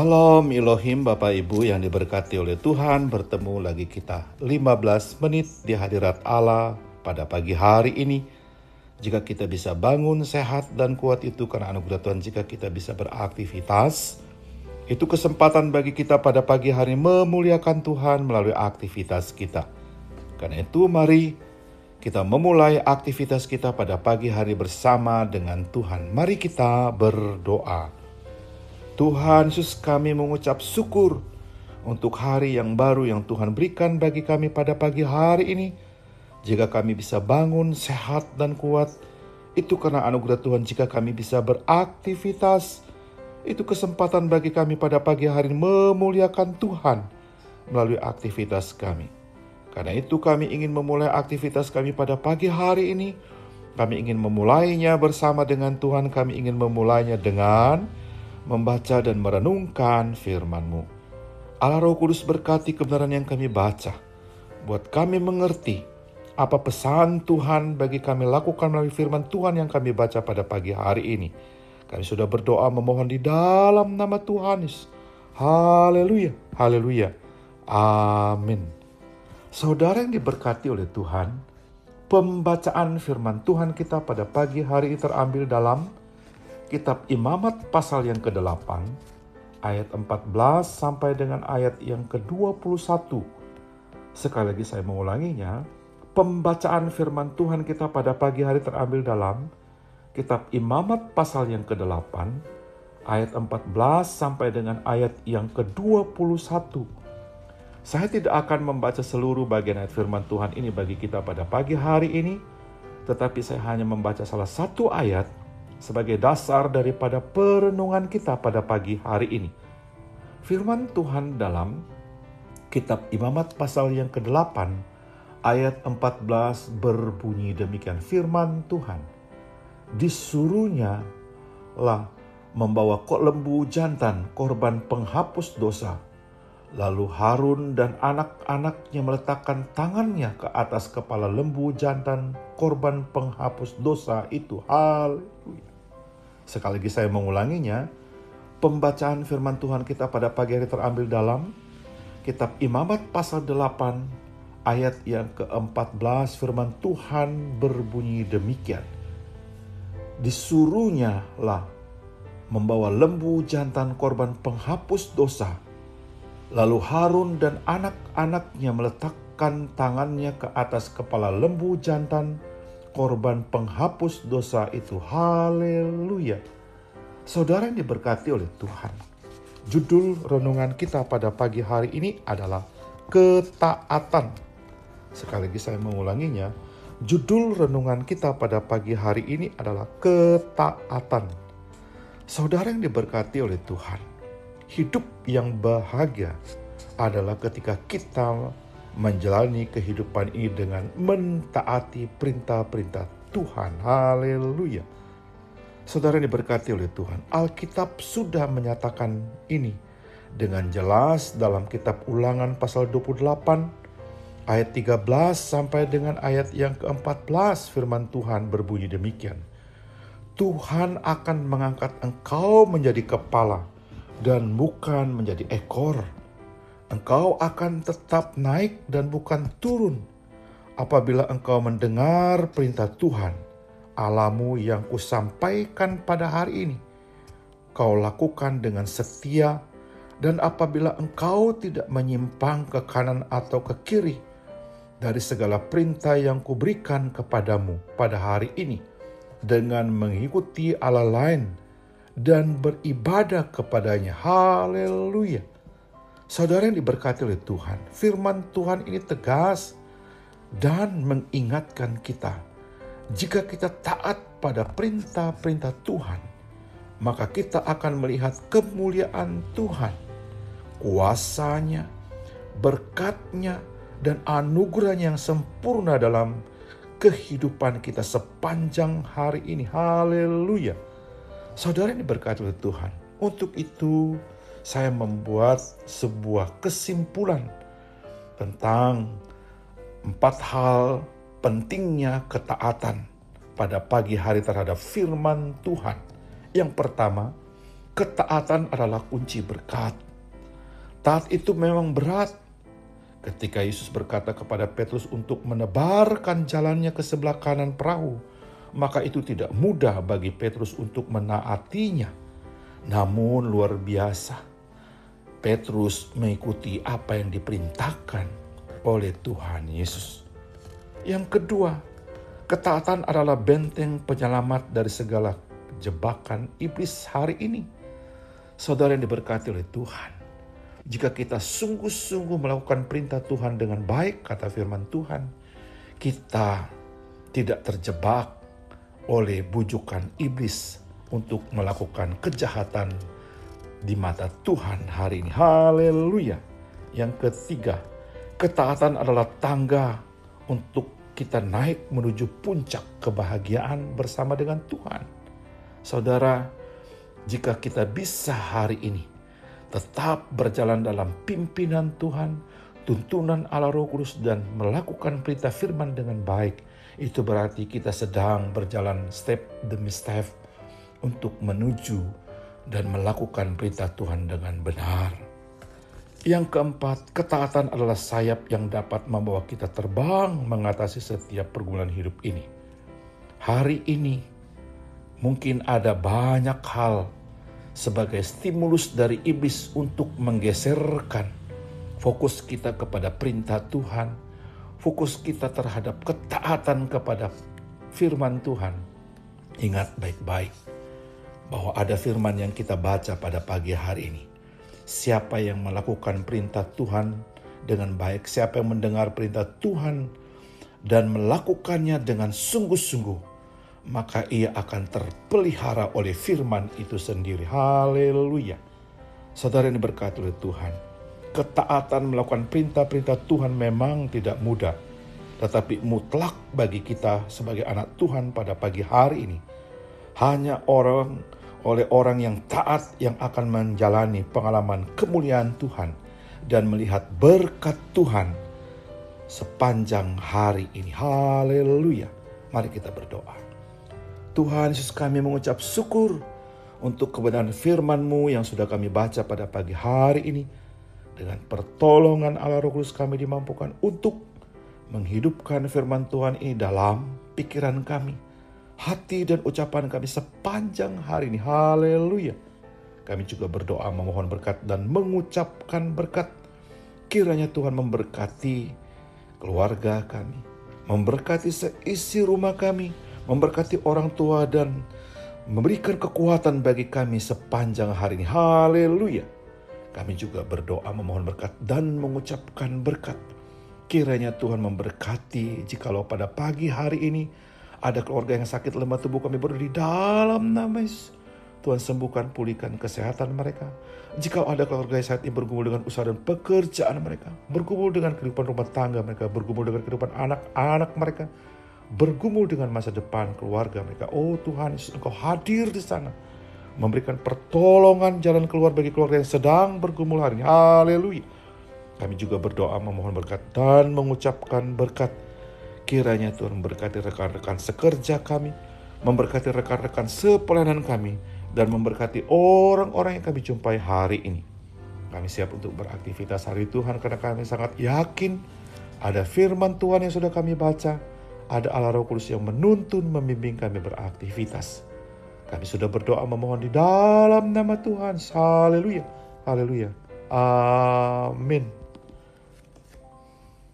Shalom Elohim Bapak Ibu yang diberkati oleh Tuhan. Bertemu lagi kita 15 menit di hadirat Allah pada pagi hari ini. Jika kita bisa bangun sehat dan kuat itu karena anugerah Tuhan. Jika kita bisa beraktivitas, itu kesempatan bagi kita pada pagi hari memuliakan Tuhan melalui aktivitas kita. Karena itu mari kita memulai aktivitas kita pada pagi hari bersama dengan Tuhan. Mari kita berdoa. Tuhan Yesus, kami mengucap syukur untuk hari yang baru yang Tuhan berikan bagi kami pada pagi hari ini. Jika kami bisa bangun sehat dan kuat, itu karena anugerah Tuhan. Jika kami bisa beraktivitas, itu kesempatan bagi kami pada pagi hari ini memuliakan Tuhan melalui aktivitas kami. Karena itu kami ingin memulai aktivitas kami pada pagi hari ini. Kami ingin memulainya bersama dengan Tuhan. Kami ingin memulainya dengan membaca dan merenungkan firman-Mu. Allah Roh Kudus berkati kebenaran yang kami baca. Buat kami mengerti apa pesan Tuhan bagi kami lakukan melalui firman Tuhan yang kami baca pada pagi hari ini. Kami sudah berdoa memohon di dalam nama Tuhan Yesus. Haleluya, haleluya, amin. Saudara yang diberkati oleh Tuhan, pembacaan firman Tuhan kita pada pagi hari ini terambil dalam Kitab Imamat pasal yang ke-8, ayat 14 sampai dengan ayat yang ke-21. Sekali lagi saya mengulanginya, pembacaan firman Tuhan kita pada pagi hari terambil dalam Kitab Imamat pasal yang ke-8, ayat 14 sampai dengan ayat yang ke-21. Saya tidak akan membaca seluruh bagian ayat firman Tuhan ini bagi kita pada pagi hari ini, tetapi saya hanya membaca salah satu ayat sebagai dasar daripada perenungan kita pada pagi hari ini. Firman Tuhan dalam Kitab Imamat pasal yang ke-8 ayat 14 berbunyi demikian. Firman Tuhan, disuruhnya lah membawa lembu jantan korban penghapus dosa. Lalu Harun dan anak-anaknya meletakkan tangannya ke atas kepala lembu jantan korban penghapus dosa itu. Haleluya. Sekali lagi saya mengulanginya. Pembacaan firman Tuhan kita pada pagi hari terambil dalam Kitab Imamat pasal 8 ayat yang ke-14. Firman Tuhan berbunyi demikian. Disuruhnya lah membawa lembu jantan korban penghapus dosa. Lalu Harun dan anak-anaknya meletakkan tangannya ke atas kepala lembu jantan korban penghapus dosa itu. Haleluya. Saudara yang diberkati oleh Tuhan, judul renungan kita pada pagi hari ini adalah ketaatan. Sekali lagi saya mengulanginya, judul renungan kita pada pagi hari ini adalah ketaatan. Saudara yang diberkati oleh Tuhan, hidup yang bahagia adalah ketika kita menjalani kehidupan ini dengan mentaati perintah-perintah Tuhan. Haleluya. Saudara yang diberkati oleh Tuhan, Alkitab sudah menyatakan ini dengan jelas dalam kitab Ulangan pasal 28 ayat 13 sampai dengan ayat yang ke-14. Firman Tuhan berbunyi demikian. Tuhan akan mengangkat engkau menjadi kepala dan bukan menjadi ekor. Engkau akan tetap naik dan bukan turun apabila engkau mendengar perintah Tuhan Allahmu yang kusampaikan pada hari ini. Kau lakukan dengan setia, dan apabila engkau tidak menyimpang ke kanan atau ke kiri dari segala perintah yang kuberikan kepadamu pada hari ini, dengan mengikuti Allah lain dan beribadah kepadanya. Haleluya. Saudara yang diberkati oleh Tuhan, firman Tuhan ini tegas dan mengingatkan kita. Jika kita taat pada perintah-perintah Tuhan, maka kita akan melihat kemuliaan Tuhan, kuasanya, berkatnya, dan anugerahnya yang sempurna dalam kehidupan kita sepanjang hari ini. Haleluya. Saudara yang diberkati oleh Tuhan, untuk itu saya membuat sebuah kesimpulan tentang 4 hal pentingnya ketaatan pada pagi hari terhadap firman Tuhan. Yang pertama, Ketaatan adalah kunci berkat. Taat itu memang berat. Ketika Yesus berkata kepada Petrus untuk menebarkan jalannya ke sebelah kanan perahu, maka itu tidak mudah bagi Petrus untuk menaatinya. Namun luar biasa, Petrus mengikuti apa yang diperintahkan oleh Tuhan Yesus. Yang kedua, ketaatan adalah benteng penyelamat dari segala jebakan iblis hari ini. Saudara yang diberkati oleh Tuhan, jika kita sungguh-sungguh melakukan perintah Tuhan dengan baik, kata firman Tuhan, kita tidak terjebak oleh bujukan iblis untuk melakukan kejahatan di mata Tuhan hari ini. Haleluya. Yang ketiga, ketaatan adalah tangga untuk kita naik menuju puncak kebahagiaan bersama dengan Tuhan. Saudara, jika kita bisa hari ini tetap berjalan dalam pimpinan Tuhan, tuntunan Allah Roh Kudus, dan melakukan perintah firman dengan baik, itu berarti kita sedang berjalan step demi step untuk menuju dan melakukan perintah Tuhan dengan benar. Yang keempat, ketaatan adalah sayap yang dapat membawa kita terbang mengatasi setiap pergumulan hidup ini. Hari ini mungkin ada banyak hal sebagai stimulus dari iblis untuk menggeserkan fokus kita kepada perintah Tuhan, fokus kita terhadap ketaatan kepada firman Tuhan. Ingat baik-baik bahwa ada firman yang kita baca pada pagi hari ini. Siapa yang melakukan perintah Tuhan dengan baik, siapa yang mendengar perintah Tuhan dan melakukannya dengan sungguh-sungguh, maka ia akan terpelihara oleh firman itu sendiri. Haleluya. Saudara yang diberkati oleh Tuhan, ketaatan melakukan perintah-perintah Tuhan memang tidak mudah, tetapi mutlak bagi kita sebagai anak Tuhan pada pagi hari ini. Hanya oleh orang yang taat yang akan menjalani pengalaman kemuliaan Tuhan dan melihat berkat Tuhan sepanjang hari ini. Haleluya. Mari kita berdoa. Tuhan Yesus, kami mengucap syukur untuk kebenaran firman-Mu yang sudah kami baca pada pagi hari ini. Dengan pertolongan Allah Roh Kudus kami dimampukan untuk menghidupkan firman Tuhan ini dalam pikiran kami, hati dan ucapan kami sepanjang hari ini. Haleluya. Kami juga berdoa memohon berkat dan mengucapkan berkat. Kiranya Tuhan memberkati keluarga kami, memberkati seisi rumah kami, memberkati orang tua dan memberikan kekuatan bagi kami sepanjang hari ini. Haleluya. Kami juga berdoa memohon berkat dan mengucapkan berkat. Kiranya Tuhan memberkati jikalau pada pagi hari ini ada keluarga yang sakit lemah tubuh, kami berdoa di dalam nama Yesus. Tuhan sembuhkan, pulihkan kesehatan mereka. Jika ada keluarga yang saat ini bergumul dengan usaha dan pekerjaan mereka, bergumul dengan kehidupan rumah tangga mereka, bergumul dengan kehidupan anak-anak mereka, bergumul dengan masa depan keluarga mereka. Oh Tuhan Yesus, Engkau hadir di sana, memberikan pertolongan jalan keluar bagi keluarga yang sedang bergumul hari ini. Haleluya. Kami juga berdoa memohon berkat dan mengucapkan berkat. Kiranya Tuhan memberkati rekan-rekan sekerja kami, memberkati rekan-rekan sepelayanan kami, dan memberkati orang-orang yang kami jumpai hari ini. Kami siap untuk beraktivitas hari Tuhan karena kami sangat yakin ada firman Tuhan yang sudah kami baca, ada Allah Roh Kudus yang menuntun, membimbing kami beraktivitas. Kami sudah berdoa memohon di dalam nama Tuhan. Haleluya. Haleluya. Amin.